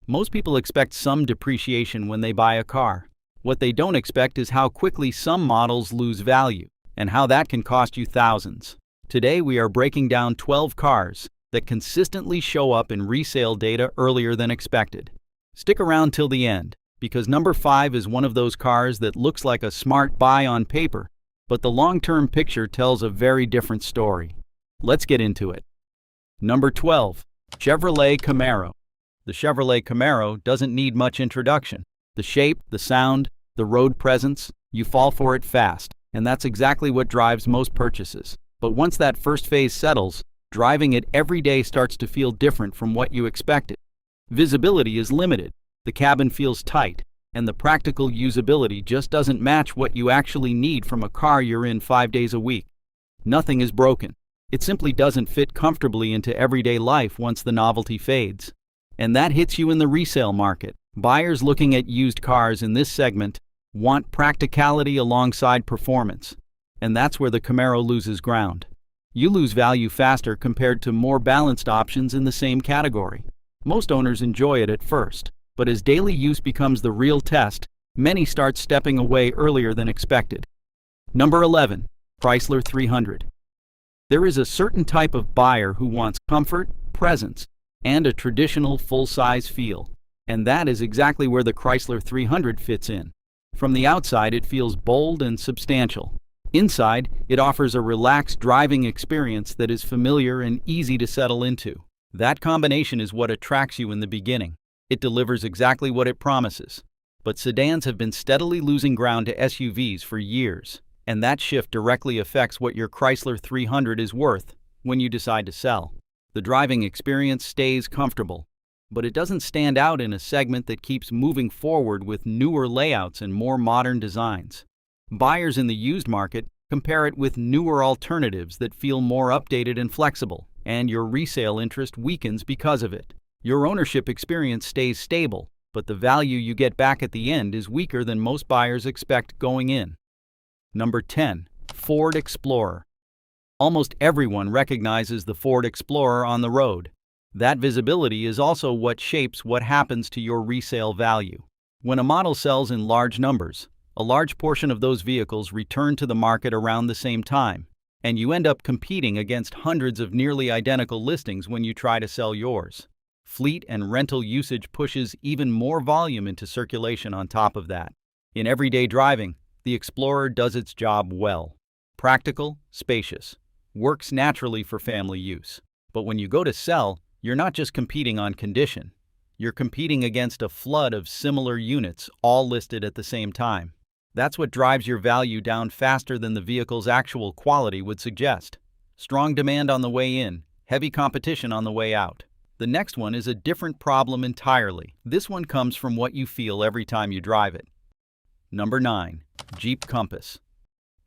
Most people expect some depreciation when they buy a car. What they don't expect is how quickly some models lose value, and how that can cost you thousands. Today we are breaking down 12 cars that consistently show up in resale data earlier than expected. Stick around till the end, because number 5 is one of those cars that looks like a smart buy on paper, but the long-term picture tells a very different story. Let's get into it. Number 12. Chevrolet Camaro. The Chevrolet Camaro doesn't need much introduction. The shape, the sound, the road presence, you fall for it fast, and that's exactly what drives most purchases. But once that first phase settles, driving it every day starts to feel different from what you expected. Visibility is limited, the cabin feels tight, and the practical usability just doesn't match what you actually need from a car you're in 5 days a week. Nothing is broken. It simply doesn't fit comfortably into everyday life once the novelty fades. And that hits you in the resale market. Buyers looking at used cars in this segment want practicality alongside performance. And that's where the Camaro loses ground. You lose value faster compared to more balanced options in the same category. Most owners enjoy it at first, but as daily use becomes the real test, many start stepping away earlier than expected. Number 11. Chrysler 300. There is a certain type of buyer who wants comfort, presence, and a traditional full-size feel. And that is exactly where the Chrysler 300 fits in. From the outside, it feels bold and substantial. Inside, it offers a relaxed driving experience that is familiar and easy to settle into. That combination is what attracts you in the beginning. It delivers exactly what it promises. But sedans have been steadily losing ground to SUVs for years, and that shift directly affects what your Chrysler 300 is worth when you decide to sell. The driving experience stays comfortable, but it doesn't stand out in a segment that keeps moving forward with newer layouts and more modern designs. Buyers in the used market compare it with newer alternatives that feel more updated and flexible, and your resale interest weakens because of it. Your ownership experience stays stable, but the value you get back at the end is weaker than most buyers expect going in. Number 10. Ford Explorer. Almost everyone recognizes the Ford Explorer on the road. That visibility is also what shapes what happens to your resale value. When a model sells in large numbers, a large portion of those vehicles return to the market around the same time, and you end up competing against hundreds of nearly identical listings when you try to sell yours. Fleet and rental usage pushes even more volume into circulation on top of that. In everyday driving, the Explorer does its job well. Practical, spacious, works naturally for family use. But when you go to sell, you're not just competing on condition. You're competing against a flood of similar units, all listed at the same time. That's what drives your value down faster than the vehicle's actual quality would suggest. Strong demand on the way in, heavy competition on the way out. The next one is a different problem entirely. This one comes from what you feel every time you drive it. Number 9. Jeep Compass.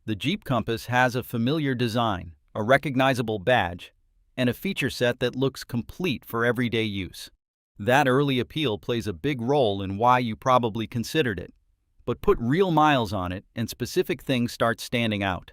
The Jeep Compass has a familiar design, a recognizable badge, and a feature set that looks complete for everyday use. That early appeal plays a big role in why you probably considered it. But put real miles on it and specific things start standing out.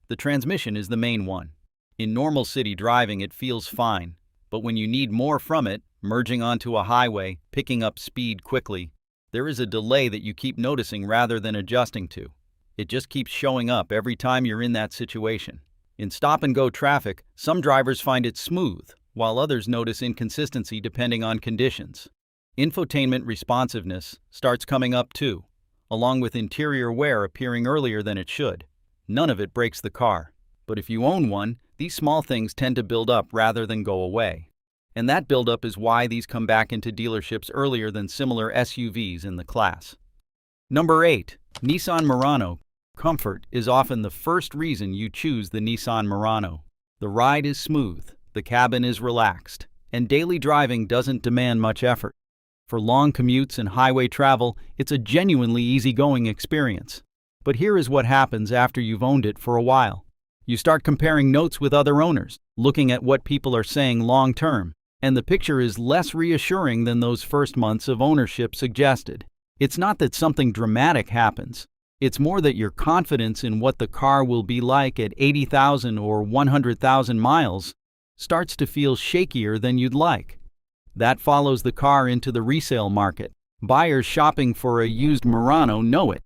The transmission is the main one. In normal city driving it feels fine, but when you need more from it, merging onto a highway, picking up speed quickly, there is a delay that you keep noticing rather than adjusting to. It just keeps showing up every time you're in that situation. In stop-and-go traffic, some drivers find it smooth, while others notice inconsistency depending on conditions. Infotainment responsiveness starts coming up too, along with interior wear appearing earlier than it should. None of it breaks the car, but if you own one, these small things tend to build up rather than go away. And that buildup is why these come back into dealerships earlier than similar SUVs in the class. Number 8. Nissan Murano. Comfort is often the first reason you choose the Nissan Murano. The ride is smooth, the cabin is relaxed, and daily driving doesn't demand much effort. For long commutes and highway travel, it's a genuinely easygoing experience. But here is what happens after you've owned it for a while. You start comparing notes with other owners, looking at what people are saying long-term, and the picture is less reassuring than those first months of ownership suggested. It's not that something dramatic happens. It's more that your confidence in what the car will be like at 80,000 or 100,000 miles starts to feel shakier than you'd like. That follows the car into the resale market. Buyers shopping for a used Murano know it,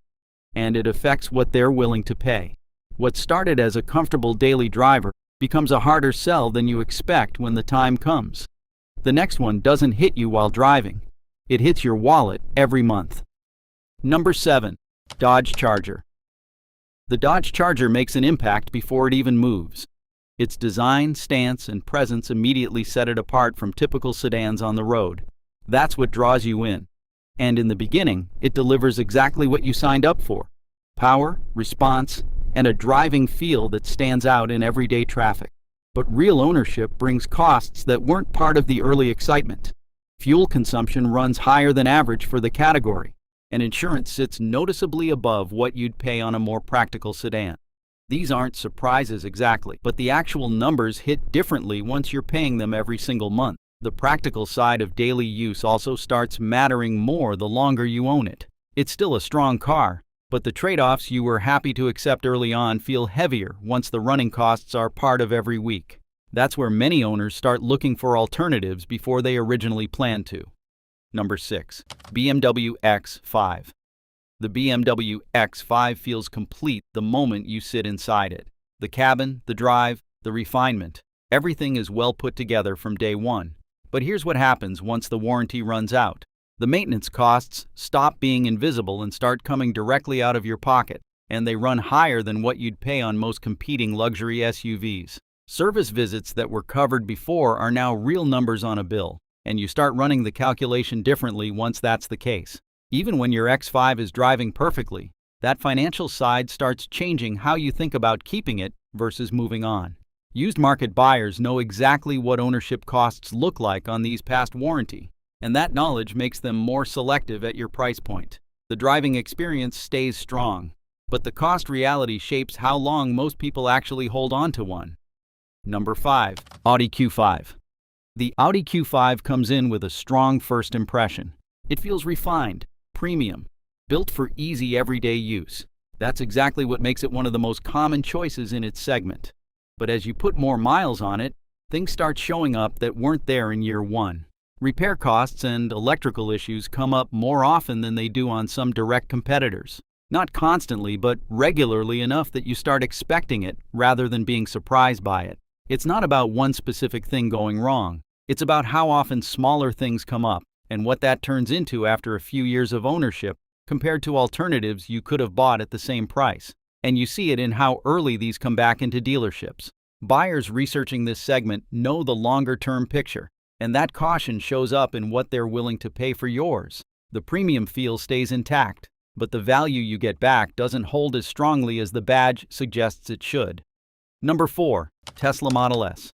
and it affects what they're willing to pay. What started as a comfortable daily driver becomes a harder sell than you expect when the time comes. The next one doesn't hit you while driving. It hits your wallet every month. Number 7. Dodge Charger. The Dodge Charger makes an impact before it even moves. Its design, stance, and presence immediately set it apart from typical sedans on the road. That's what draws you in. And in the beginning, it delivers exactly what you signed up for: power, response, and a driving feel that stands out in everyday traffic. But real ownership brings costs that weren't part of the early excitement. Fuel consumption runs higher than average for the category, and insurance sits noticeably above what you'd pay on a more practical sedan. These aren't surprises exactly, but the actual numbers hit differently once you're paying them every single month. The practical side of daily use also starts mattering more the longer you own it. It's still a strong car, but the trade-offs you were happy to accept early on feel heavier once the running costs are part of every week. That's where many owners start looking for alternatives before they originally planned to. Number 6. BMW X5. The BMW X5 feels complete the moment you sit inside it. The cabin, the drive, the refinement, everything is well put together from day one. But here's what happens once the warranty runs out. The maintenance costs stop being invisible and start coming directly out of your pocket, and they run higher than what you'd pay on most competing luxury SUVs. Service visits that were covered before are now real numbers on a bill, and you start running the calculation differently once that's the case. Even when your X5 is driving perfectly, that financial side starts changing how you think about keeping it versus moving on. Used market buyers know exactly what ownership costs look like on these past warranty, and that knowledge makes them more selective at your price point. The driving experience stays strong, but the cost reality shapes how long most people actually hold on to one. Number 5. Audi Q5. The Audi Q5 comes in with a strong first impression. It feels refined, premium, built for easy everyday use. That's exactly what makes it one of the most common choices in its segment. But as you put more miles on it, things start showing up that weren't there in year one. Repair costs and electrical issues come up more often than they do on some direct competitors. Not constantly, but regularly enough that you start expecting it rather than being surprised by it. It's not about one specific thing going wrong. It's about how often smaller things come up and what that turns into after a few years of ownership compared to alternatives you could have bought at the same price. And you see it in how early these come back into dealerships. Buyers researching this segment know the longer-term picture, and that caution shows up in what they're willing to pay for yours. The premium feel stays intact, but the value you get back doesn't hold as strongly as the badge suggests it should. Number 4. Tesla Model S.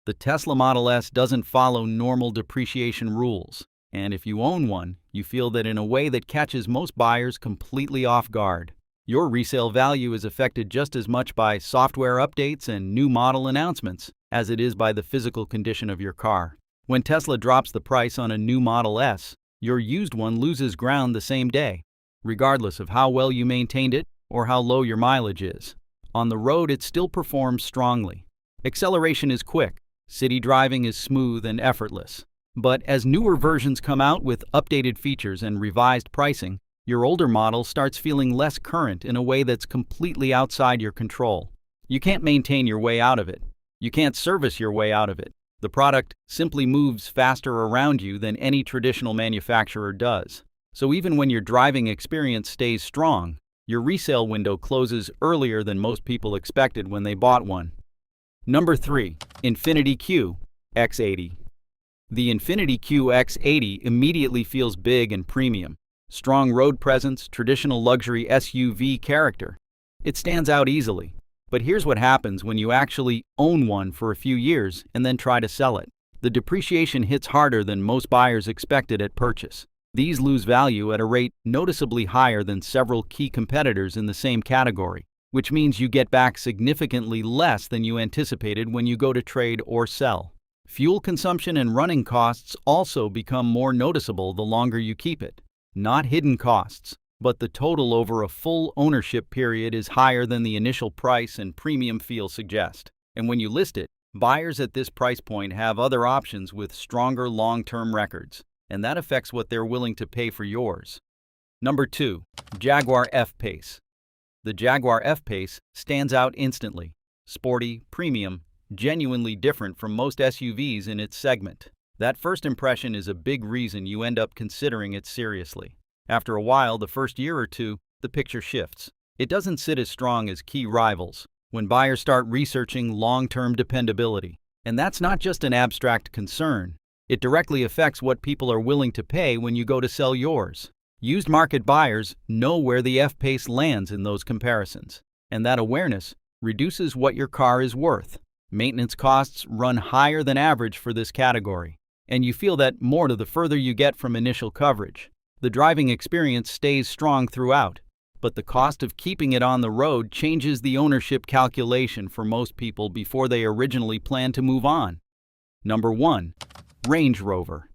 The Tesla Model S doesn't follow normal depreciation rules, and if you own one, you feel that in a way that catches most buyers completely off guard. Your resale value is affected just as much by software updates and new model announcements as it is by the physical condition of your car. When Tesla drops the price on a new Model S, your used one loses ground the same day, regardless of how well you maintained it or how low your mileage is. On the road, it still performs strongly. Acceleration is quick, city driving is smooth and effortless. But as newer versions come out with updated features and revised pricing, your older model starts feeling less current in a way that's completely outside your control. You can't maintain your way out of it. You can't service your way out of it. The product simply moves faster around you than any traditional manufacturer does. So even when your driving experience stays strong, your resale window closes earlier than most people expected when they bought one. Number 3. Infiniti Q X80. The Infiniti Q X80 immediately feels big and premium. Strong road presence, traditional luxury SUV character. It stands out easily. But here's what happens when you actually own one for a few years and then try to sell it. The depreciation hits harder than most buyers expected at purchase. These lose value at a rate noticeably higher than several key competitors in the same category, which means you get back significantly less than you anticipated when you go to trade or sell. Fuel consumption and running costs also become more noticeable the longer you keep it. Not hidden costs, but the total over a full ownership period is higher than the initial price and premium feel suggest. And when you list it, Buyers at this price point have other options with stronger long-term records, and that affects what they're willing to pay for yours. Number 2. Jaguar F-Pace. The Jaguar F-Pace stands out instantly. Sporty, premium, genuinely different from most SUVs in its segment. That first impression is a big reason you end up considering it seriously. After a while, the first year or two, the picture shifts. It doesn't sit as strong as key rivals when buyers start researching long-term dependability. And that's not just an abstract concern. It directly affects what people are willing to pay when you go to sell yours. Used market buyers know where the F-Pace lands in those comparisons, and that awareness reduces what your car is worth. Maintenance costs run higher than average for this category, and you feel that more the further you get from initial coverage. The driving experience stays strong throughout, but the cost of keeping it on the road changes the ownership calculation for most people before they originally plan to move on. Number 1. Range Rover.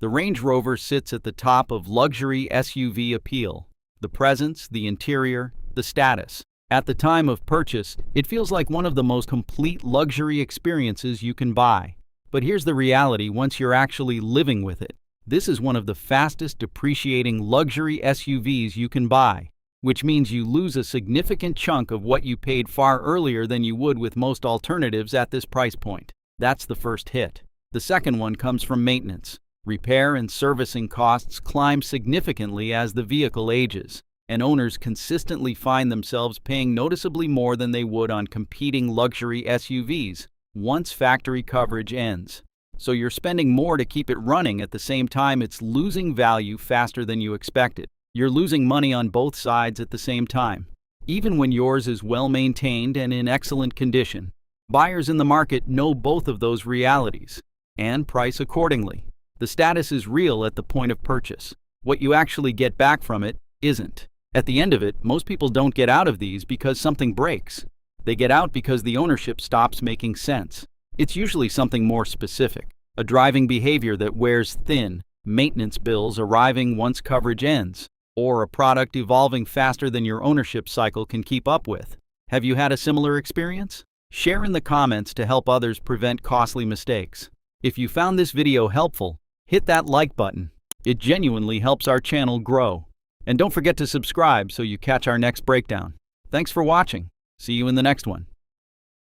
The Range Rover sits at the top of luxury SUV appeal. The presence, the interior, the status. At the time of purchase, it feels like one of the most complete luxury experiences you can buy. But here's the reality once you're actually living with it. This is one of the fastest depreciating luxury SUVs you can buy, which means you lose a significant chunk of what you paid far earlier than you would with most alternatives at this price point. That's the first hit. The second one comes from maintenance. Repair and servicing costs climb significantly as the vehicle ages, and owners consistently find themselves paying noticeably more than they would on competing luxury SUVs once factory coverage ends. So you're spending more to keep it running at the same time it's losing value faster than you expected. You're losing money on both sides at the same time. Even when yours is well maintained and in excellent condition, buyers in the market know both of those realities and price accordingly. The status is real at the point of purchase. What you actually get back from it isn't. At the end of it, most people don't get out of these because something breaks. They get out because the ownership stops making sense. It's usually something more specific. A driving behavior that wears thin, maintenance bills arriving once coverage ends, or a product evolving faster than your ownership cycle can keep up with. Have you had a similar experience? Share in the comments to help others prevent costly mistakes. If you found this video helpful, hit that like button. It genuinely helps our channel grow. And don't forget to subscribe so you catch our next breakdown. Thanks for watching. See you in the next one.